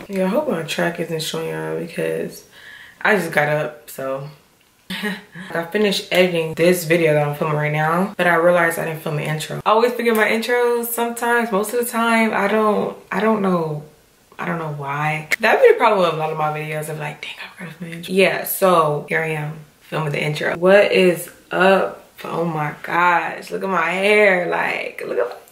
Yeah, I hope my track isn't showing y'all because I just got up, so. I finished editing this video that I'm filming right now, but I realized I didn't film an intro. I always forget my intros sometimes. Most of the time, I don't know why. That'd be the problem with a lot of my videos of like, dang, I forgot to film an intro. Yeah, so here I am filming the intro. What is up? Oh my gosh, look at my hair. Like, look at my hair.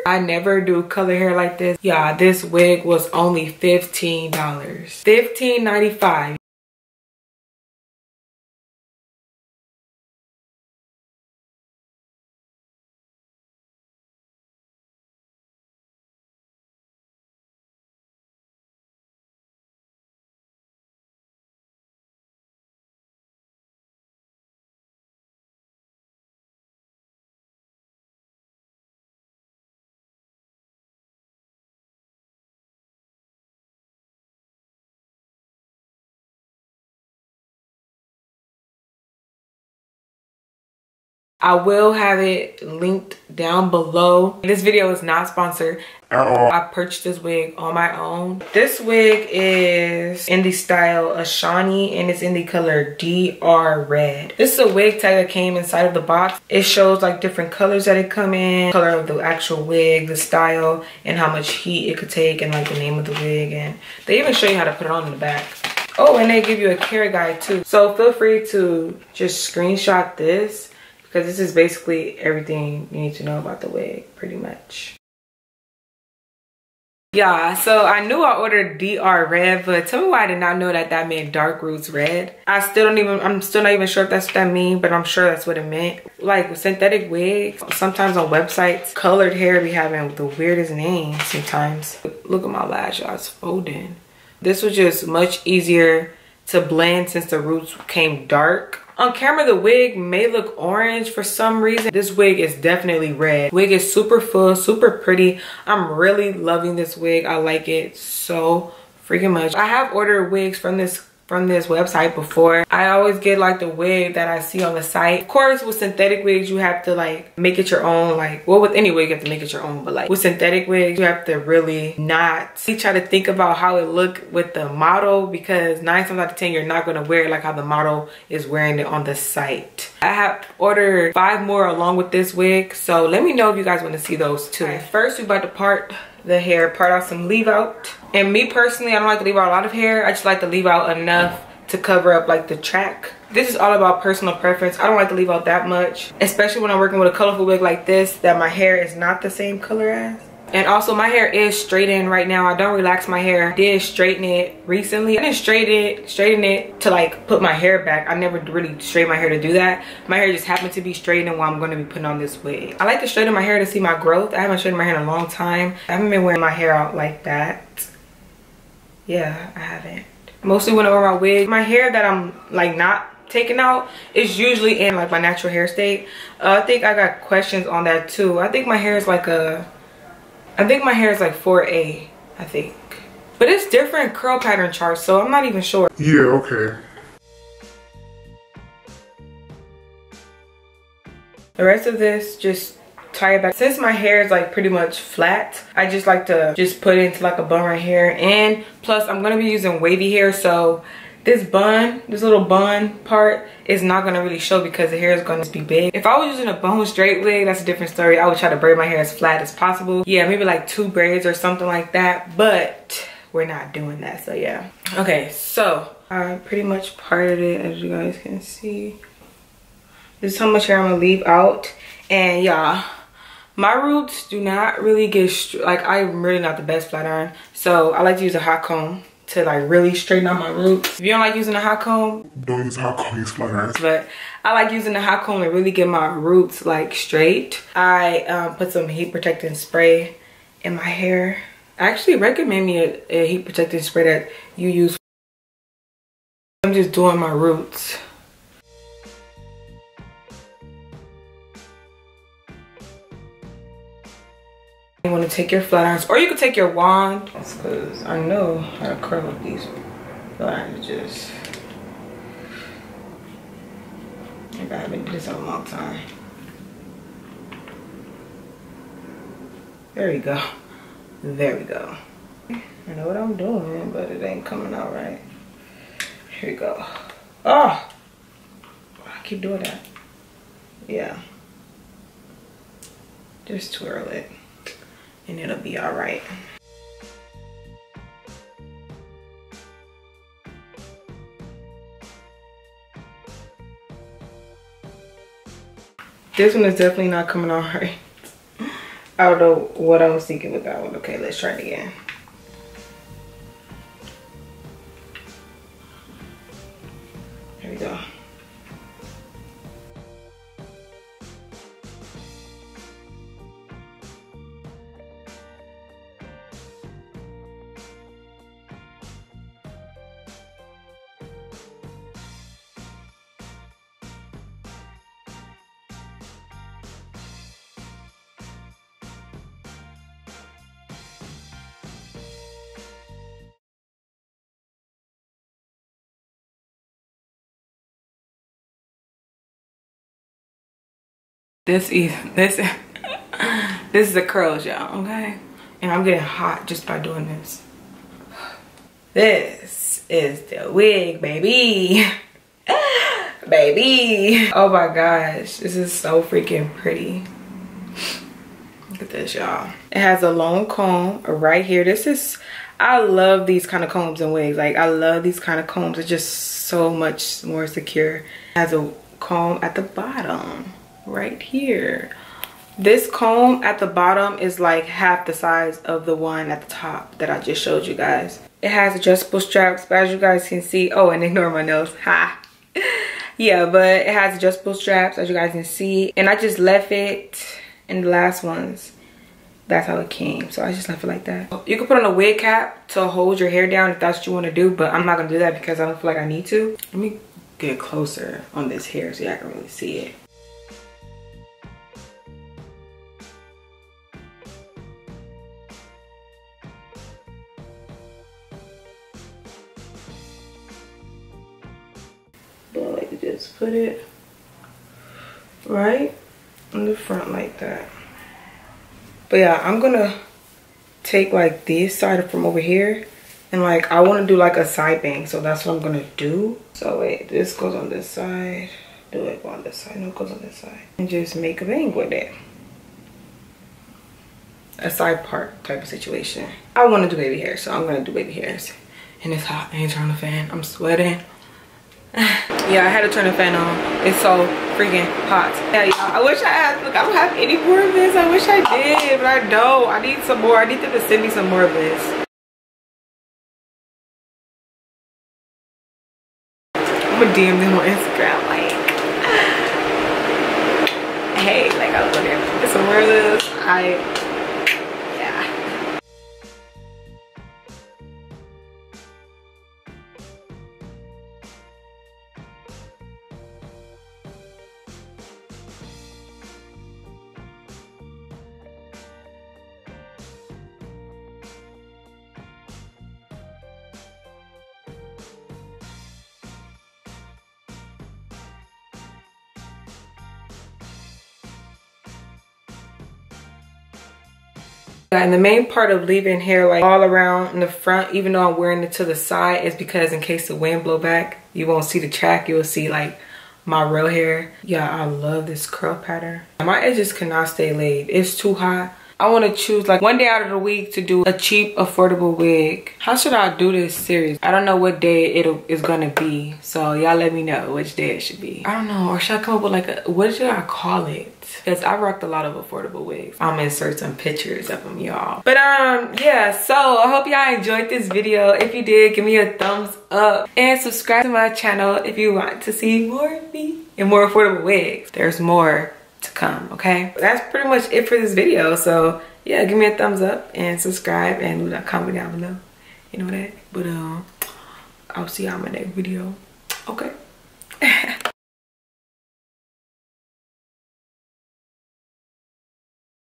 I never do color hair like this. Yeah, this wig was only $15. $15.95. I will have it linked down below. This video is not sponsored at all. I purchased this wig on my own. This wig is in the style Ashani and it's in the color DR Red. This is a wig tag that came inside of the box. It shows like different colors that it come in, color of the actual wig, the style, and how much heat it could take, and like the name of the wig. And they even show you how to put it on in the back. Oh, and they give you a care guide too. So feel free to just screenshot this, because this is basically everything you need to know about the wig, pretty much. Yeah, so I knew I ordered DR Red, but tell me why I did not know that that meant dark roots red. I'm still not even sure if that's what that means, but I'm sure that's what it meant. Like with synthetic wigs, sometimes on websites, colored hair be having the weirdest names sometimes. Look at my lash, y'all, it's folding. This was just much easier to blend since the roots came dark. On camera, the wig may look orange for some reason. This wig is definitely red. Wig is super full, super pretty. I'm really loving this wig. I like it so freaking much. I have ordered wigs from this website before. I always get like the wig that I see on the site. Of course, with synthetic wigs, you have to like make it your own. Like, well, with any wig, you have to make it your own. But like with synthetic wigs, you have to really not try to think about how it look with the model, because 9 times out of 10, you're not gonna wear it like how the model is wearing it on the site. I have ordered 5 more along with this wig, so let me know if you guys want to see those too. Right, first, we about to part the hair, part out some leave out. And me personally, I don't like to leave out a lot of hair. I just like to leave out enough to cover up like the track. This is all about personal preference. I don't like to leave out that much, especially when I'm working with a colorful wig like this that my hair is not the same color as. And also, my hair is straightened right now. I don't relax my hair. I did straighten it recently. I didn't straighten it to like put my hair back. I never really straighten my hair to do that. My hair just happened to be straightened while I'm going to be putting on this wig. I like to straighten my hair to see my growth. I haven't straightened my hair in a long time. I haven't been wearing my hair out like that. Yeah, I haven't. Mostly when I wear my wig, my hair that I'm like not taking out is usually in like my natural hair state. I think I got questions on that too. I think my hair is like 4A, I think. But it's different curl pattern charts, so I'm not even sure. Yeah, okay. The rest of this, just tie it back. Since my hair is like pretty much flat, I just like to just put it into like a bun right here. And plus, I'm gonna be using wavy hair, so this little bun part is not gonna really show because the hair is gonna be big. If I was using a bone straight wig, that's a different story. I would try to braid my hair as flat as possible. Yeah, maybe like 2 braids or something like that, but we're not doing that, so yeah. Okay, so I pretty much parted it, as you guys can see. This is how much hair I'm gonna leave out. And y'all, my roots do not really get, like, I'm really not the best flat iron, so I like to use a hot comb to like really straighten out my roots. If you don't like using a hot comb, don't use hot comb, use flat irons. But I like using the hot comb to really get my roots like straight. I put some heat protecting spray in my hair. I actually recommend me a heat protecting spray that you use. I'm just doing my roots. You want to take your flat irons, or you could take your wand. That's because I know how to curl up these flat irons. Just, I haven't done this in a long time. There we go. There we go. I know what I'm doing, but it ain't coming out right. Here we go. Oh, I keep doing that. Yeah. Just twirl it and it'll be all right. This one is definitely not coming out right. I don't know what I was thinking with that one. Okay, let's try it again. Here we go. This is the curls, y'all, okay? And I'm getting hot just by doing this. This is the wig, baby. Baby. Oh my gosh, this is so freaking pretty. Look at this, y'all. It has a long comb right here. I love these kind of combs and wigs. Like, I love these kind of combs. It's just so much more secure. It has a comb at the bottom right here. This comb at the bottom is like half the size of the one at the top that I just showed you guys. It has adjustable straps, but as you guys can see, oh, and ignore my nose, ha. Yeah, but it has adjustable straps, as you guys can see, and I just left it in the last ones. That's how it came, so I just left it like that. You can put on a wig cap to hold your hair down if that's what you want to do, but I'm not gonna do that because I don't feel like I need to. Let me get closer on this hair so y'all can really see it. But like, just put it right in the front like that. But yeah, I'm gonna take like this side from over here, and like I want to do like a side bang, so that's what I'm gonna do. So wait, this goes on this side, do it on this side, no, it goes on this side, and just make a bang with it. A side part type of situation. I want to do baby hair, so I'm gonna do baby hairs. And it's hot. I ain't turning the fan. I'm sweating. Yeah, I had to turn the fan on. It's so freaking hot. Yeah, y'all, I wish I had, look, I don't have any more of this. I wish I did, but I don't. I need some more. I need them to send me some more of this. I'm gonna DM them on Instagram, like, hey, like, I was wondering, get some more of this. Yeah. And the main part of leaving hair like all around in the front, even though I'm wearing it to the side, is because in case the wind blow back, you won't see the track. You'll see like my real hair. Yeah, I love this curl pattern. My edges cannot stay laid. It's too hot. I want to choose like one day out of the week to do a cheap, affordable wig. How should I do this series? I don't know what day it's gonna be. So y'all let me know which day it should be. I don't know, or should I come up with like a, what should I call it? Because I rocked a lot of affordable wigs. I'm gonna insert some pictures of them, y'all. But yeah, so I hope y'all enjoyed this video. If you did, give me a thumbs up and subscribe to my channel if you want to see more of me and more affordable wigs. There's more to come, okay? That's pretty much it for this video. So yeah, give me a thumbs up and subscribe and leave a comment down below. You know that? But I'll see y'all in my next video. Okay.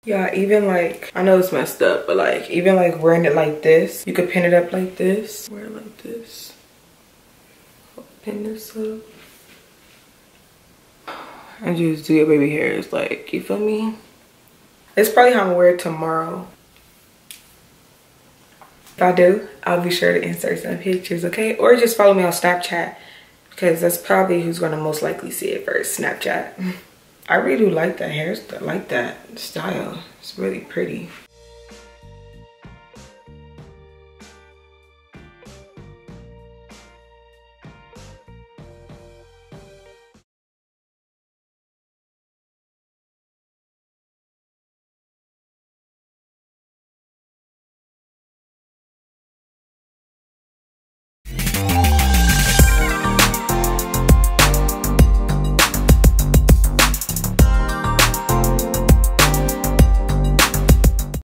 Yeah, even like, I know it's messed up, but like, even like wearing it like this, you could pin it up like this. Wear it like this. Pin this up. And just do your baby hairs, like, you feel me? It's probably how I'm gonna wear it tomorrow. If I do, I'll be sure to insert some pictures, okay? Or just follow me on Snapchat, because that's probably who's gonna most likely see it first, Snapchat. I really do like that hairstyle, like that style. It's really pretty.